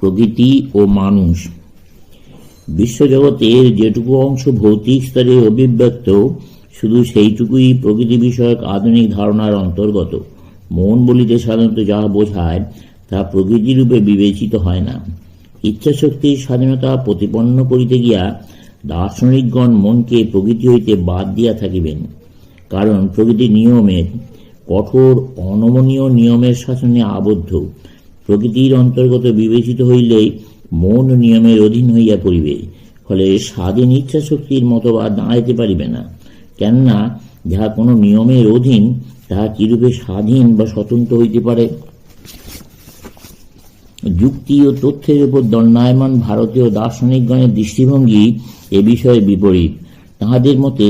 প্রকৃতি ও মানুষ। বিশ্বজগতের যেটুকু অংশ ভৌতিক স্তরে অভিব্যক্ত, শুধু সেইটুকুই প্রকৃতি বিষয়ক আধুনিক ধারণার অন্তর্গত। মন বলিতে সাধারণত যাহা বোঝায় তা প্রকৃতিরূপে বিবেচিত হয় না। ইচ্ছাশক্তির স্বাধীনতা প্রতিপন্ন করিতে গিয়া দার্শনিকগণ মনকে প্রকৃতি হইতে বাদ দিয়া থাকিবেন, কারণ প্রকৃতি নিয়মের, কঠোর অনমনীয় নিয়মের শাসনে আবদ্ধ। প্রকৃতির অন্তর্গত বিবেচিত হইলেই মন নিয়মের অধীন হইয়া পড়িবে, ফলে স্বাধীন ইচ্ছাশক্তির মতবাদ দাঁড়াইতে পারিবে না। কেননা যাহা কোনো নিয়মের অধীন তাহা কিরূপে স্বাধীন বা স্বতন্ত্র হইতে পারে? যুক্তি ও তথ্যের উপর দণ্ডায়মান ভারতীয় দার্শনিকগণের দৃষ্টিভঙ্গি এ বিষয়ে বিপরীত। তাহাদের মতে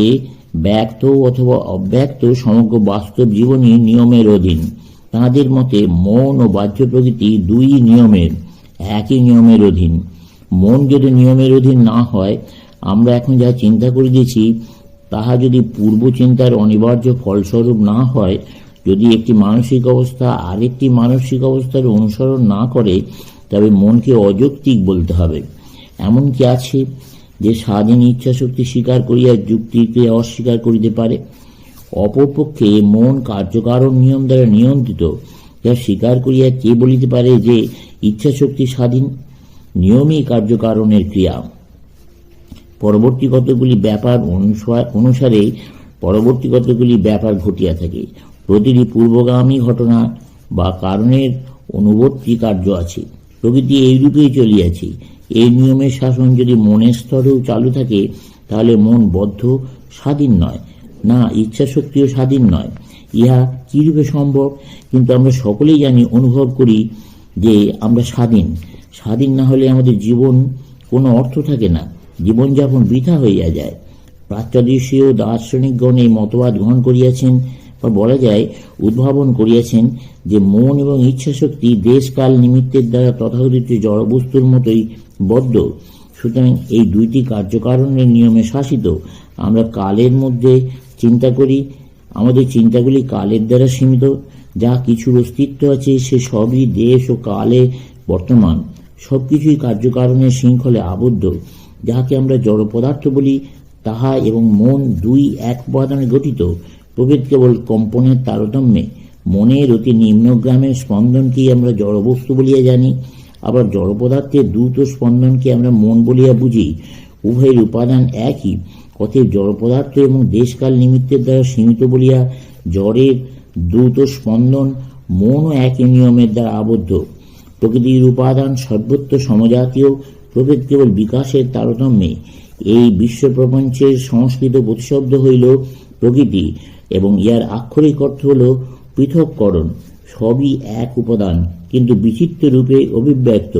ব্যক্ত অথবা অব্যক্ত সমগ্র বাস্তব জীবনই নিয়মের অধীন। তাহাদের মতে মন ও বাহ্য প্রকৃতি দুই নিয়মের, একই নিয়মের অধীন। মন যদি নিয়মের অধীন না হয়, আমরা এখন যা চিন্তা করিতেছি তাহা যদি পূর্ব চিন্তার অনিবার্য ফলস্বরূপ না হয়, যদি একটি মানসিক অবস্থা আরেকটি মানসিক অবস্থার অনুসরণ না করে, তবে মনকে অযৌক্তিক বলতে হবে। এমন কি আছে যে স্বাধীন ইচ্ছাশক্তি স্বীকার করিয়া যুক্তিকে অস্বীকার করিতে পারে? অপরপক্ষে মন কার্যকারণ নিয়ম দ্বারা নিয়ন্ত্রিত, যা স্বীকার করিয়া কে বলিতে পারে যে ইচ্ছাশক্তি স্বাধীন? নিয়মই কার্যকারণের ক্রিয়া। পরবর্তী কতগুলি ব্যাপার অনুসারে পরবর্তী কতগুলি ব্যাপার ঘটিয়া থাকে। প্রতিটি পূর্বগামী ঘটনা বা কারণের অনুবর্তী কার্য আছে। প্রকৃতি এইরূপেই চলিয়াছে। এই নিয়মের শাসন যদি মনের স্তরেও চালু থাকে, তাহলে মন বদ্ধ, স্বাধীন নয়, না ইচ্ছাশক্তিও স্বাধীন নয়। ইহা কিরূপে সম্ভব? কিন্তু আমরা সকলেই জানি, অনুভব করি যে আমরা স্বাধীন। স্বাধীন না হলে আমাদের জীবন কোনো অর্থ থাকে না, জীবনযাপন বৃথা হইয়া যায়। প্রাচ্যদেশীয় দার্শনিকগণ এই মতবাদ গ্রহণ করিয়াছেন, বা বলা যায় উদ্ভাবন করিয়াছেন, যে মন এবং ইচ্ছাশক্তি দেশকাল নিমিত্তের দ্বারা তথাকথিত জড়বস্তুর মতোই বদ্ধ। সুতরাং এই দুইটি কার্যকারণের নিয়মে শাসিত। আমরা কালের মধ্যে চিন্তা করি, আমাদের চিন্তাগুলি কালের দ্বারা সীমিত। যা কিছুর অস্তিত্ব আছে সে সবই দেশ ও কালে বর্তমান। সবকিছুই কার্যকারণের শৃঙ্খলে আবদ্ধ। যাহাকে আমরা জড় পদার্থ বলি, তাহা এবং মন দুই এক উপাদানে গঠিত। প্রভেদ কেবল কম্পনের তারতম্যে। মনের অতি নিম্নগ্রামের স্পন্দনকেই আমরা জড়বস্তু বলিয়া জানি, আবার জড় পদার্থের দ্রুত স্পন্দনকে আমরা মন বলিয়া বুঝি। উভয়ের উপাদান একই। অতএব জড় পদার্থ এবং দেশকাল নিমিত্তের দ্বারা সীমিত বলিয়া জড়ের দ্রুত স্পন্দন মনও একই নিয়মের দ্বারা আবদ্ধ। প্রকৃতির উপাদান সর্বত্র সমজাতীয়, প্রভেদ কেবল বিকাশের তারতম্যে। এই বিশ্বপ্রপঞ্চের সংস্কৃত প্রতিশব্দ হইল প্রকৃতি, এবং ইহার আক্ষরিক অর্থ হল পৃথককরণ। সবই এক উপাদান, কিন্তু বিচিত্র রূপে অভিব্যক্ত।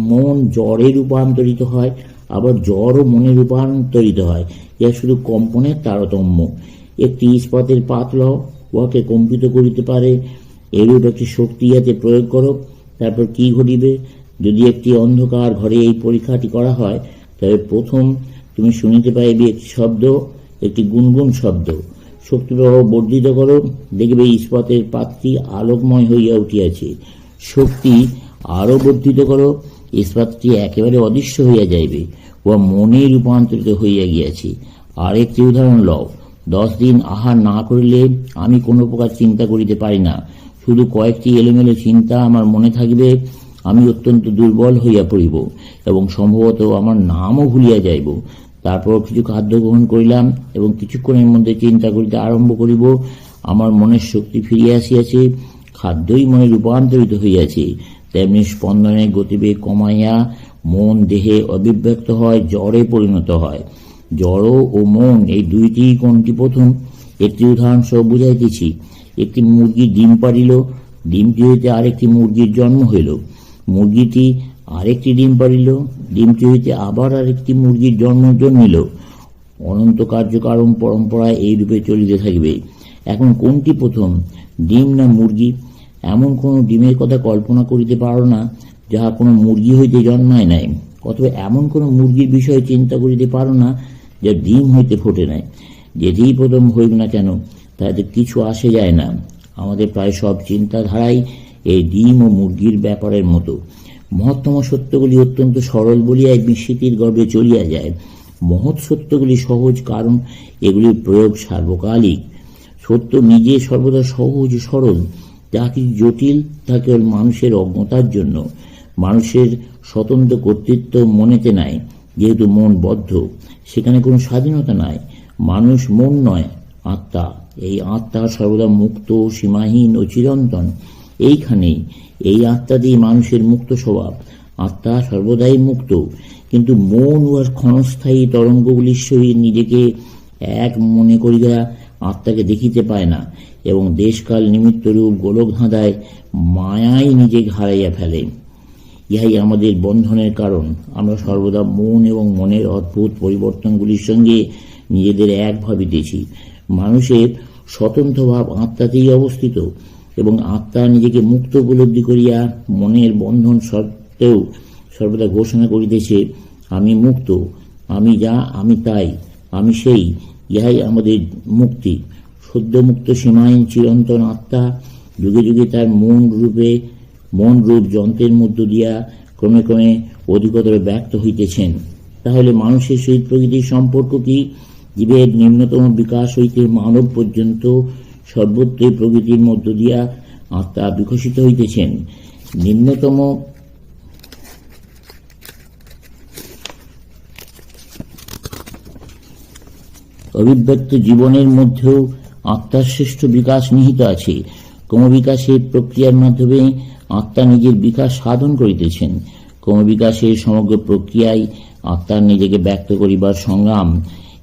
মন জড়ে রূপান্তরিত হয়, আবার জড়ও মনে রূপান্তরিত হয়। ইহা শুধু কম্পনের তারতম্য। একটি ইস্পাতের পাতলাও উহাকে কম্পিত করিতে পারে। এরূপ একটি শক্তি ইহাতে প্রয়োগ করো, তারপর কি ঘটিবে? যদি একটি অন্ধকার ঘরে এই পরীক্ষাটি করা হয়, তবে প্রথম তুমি শুনিতে পাইবে একটি শব্দ, একটি গুনগুন শব্দ। শক্তিপ্রবাহ বর্ধিত করো, দেখবে ইস্পাতের পাত্রটি আলোকময় হইয়া উঠিয়াছে। শক্তি আরো বর্ধিত করো, ইস্পাতটি একেবারে অদৃশ্য হইয়া যাইবে, উহা মনে রূপান্তরিত হইয়া গিয়াছে। আর একটি উদাহরণ লও। 10 দিন আহার না করিলে আমি কোনো প্রকার চিন্তা করিতে পারি না। শুধু কয়েকটি এলোমেলো চিন্তা আমার মনে থাকিবে। আমি অত্যন্ত দুর্বল হইয়া পড়িব এবং সম্ভবত আমার নামও ভুলিয়া যাইব। তারপর কিছু খাদ্য গ্রহণ করিলাম এবং কিছুক্ষণের মধ্যে চিন্তা করিতে আরম্ভ করিব। আমার মনের শক্তি ফিরিয়া আসিয়াছে, খাদ্যই মনে রূপান্তরিত হইয়াছে। তেমনি স্পন্দনের গতিবেগ কমাইয়া মন দেহে অভিব্যক্ত হয়, জড়ে পরিণত হয়। জড় ও মন এই দুইটি কোনটি প্রথম? একটি উদাহরণ সহ বুঝাইতেছি। একটি মুরগি ডিম পাড়িল, ডিমটি হইতে আরেকটি মুরগির জন্ম হইল। মুরগিটি আরেকটি ডিম পাড়িল, ডিমটি হইতে আবার আরেকটি মুরগির জন্ম জন্মিল। অনন্ত কার্যকারণ পরম্পরায় এই রূপে চলিতে থাকিবে। এখন কোনটি প্রথম, ডিম না মুরগি? এমন কোন ডিমের কথা কল্পনা করিতে পারো না যাহা কোনো মুরগি হইতে জন্মায় নাই, অথবা এমন কোন মুরগির বিষয়ে চিন্তা করিতে পারো না যা ডিম হইতে ফোটে নাই। যেটিই প্রথম হইব না কেন, তাতে কিছু আসে যায় না। আমাদের প্রায় সব চিন্তাধারাই এই ডিম ও মুরগির ব্যাপারের মতো। মহত্তম সত্যগুলি অত্যন্ত সরল বলিয়াই বিস্মৃতির গর্ভে চলিয়া যায়। মহৎ সত্যগুলি সহজ, কারণ এগুলির প্রয়োগ সার্বকালিক। সত্য নিজে সর্বদা সহজ ও সরল। যা কিছু জটিল তা কেবল মানুষের অজ্ঞতার জন্য। মানুষের স্বতন্ত্র কর্তৃত্ব মনেতে নাই, যেহেতু মন বদ্ধ। সেখানে কোনো স্বাধীনতা নাই। মানুষ মন নয়, আত্মা। এই আত্মা সর্বদা মুক্ত, সীমাহীন ও চিরন্তন। এইখানেই এই আত্মাতেই মানুষের মুক্ত স্বভাব। আত্মা সর্বদাই মুক্ত, কিন্তু মন উহার ক্ষণস্থায়ী তরঙ্গগুলির সহিত নিজেকে এক মনে করিয়া আত্মাকে দেখিতে পায় না, এবং দেশকাল নিমিত্তরূপ গোলক ধাঁধায় মায়াই নিজেকে হারাইয়া ফেলে। ইহাই আমাদের বন্ধনের কারণ। আমরা সর্বদা মন এবং মনের অদ্ভুত পরিবর্তনগুলির সঙ্গে নিজেদের এক ভাবিতেছি। মানুষের স্বতন্ত্র ভাব আত্মাতেই অবস্থিত, এবং আত্মা নিজেকে মুক্ত উপলব্ধি করিয়া মনের বন্ধন সত্ত্বেও সর্বদা ঘোষণা করিতেছে, আমি মুক্ত, আমি যা, আমি তাই, আমি সেই। ইহাই আমাদের মুক্তি। সদ্য মুক্ত সীমাহীন চিরন্তন আত্মা যুগে যুগে তার মন রূপ যন্ত্রের মধ্য দিয়া ক্রমে ক্রমে অধিকতর ব্যক্ত হইতেছেন। তাহলে মানুষের সহিত প্রকৃতির সম্পর্ক কি? জীবের নিম্নতম বিকাশ হইতে মানব পর্যন্ত সর্বত্রই প্রকৃতির মধ্য দিয়া আত্মা বিকশিত হইতেছেন। নিম্নতম অভিব্যক্ত জীবনের মধ্যেও আত্মার শ্রেষ্ঠ বিকাশ নিহিত আছে। ক্রমবিকাশের প্রক্রিয়ার মাধ্যমে আত্মা নিজের বিকাশ সাধন করিতেছেন। ক্রমবিকাশের সমগ্র প্রক্রিয়ায় আত্মার নিজেকে ব্যক্ত করিবার সংগ্রাম।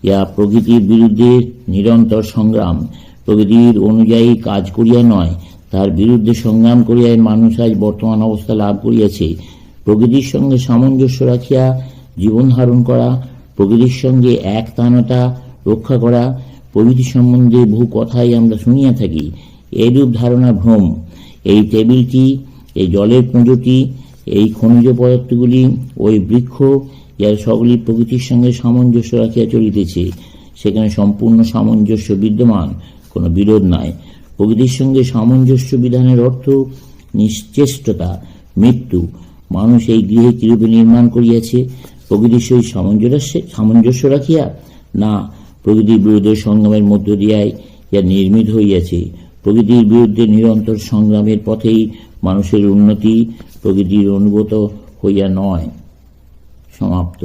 ইহা প্রকৃতির বিরুদ্ধে নিরন্তর সংগ্রাম। প্রকৃতির অনুযায়ী কাজ করিয়া নয়, তার বিরুদ্ধে সংগ্রাম করিয়াই মানুষ আজ বর্তমান অবস্থা লাভ করিয়াছে। প্রকৃতির সঙ্গে সামঞ্জস্য রাখিয়া জীবন ধারণ করা, প্রকৃতির সঙ্গে একতানতা রক্ষা করা প্রভৃতি সম্বন্ধে বহু কথাই আমরা শুনিয়া থাকি। এইরূপ ধারণা ভ্রম। এই টেবিলটি, এই জলের পুঁজটি, এই খনিজ পদার্থগুলি, ওই বৃক্ষ, যারা সকলই প্রকৃতির সঙ্গে সামঞ্জস্য রাখিয়া চলিতেছে, সেখানে সম্পূর্ণ সামঞ্জস্য বিদ্যমান, কোনো বিরোধ নাই। প্রকৃতির সঙ্গে সামঞ্জস্য বিধানের অর্থ নিশ্চেষ্টতা, মৃত্যু। মানুষ এই গৃহে কিরূপে নির্মাণ করিয়াছে? প্রকৃতির সহিত সামঞ্জস্য রাখিয়া? না, প্রকৃতির বিরুদ্ধে সংগ্রামের মধ্য দিয়াই ইহা নির্মিত হইয়াছে। প্রকৃতির বিরুদ্ধে নিরন্তর সংগ্রামের পথেই মানুষের উন্নতি, প্রকৃতির অনুগত হইয়া নয়। সমাপ্ত।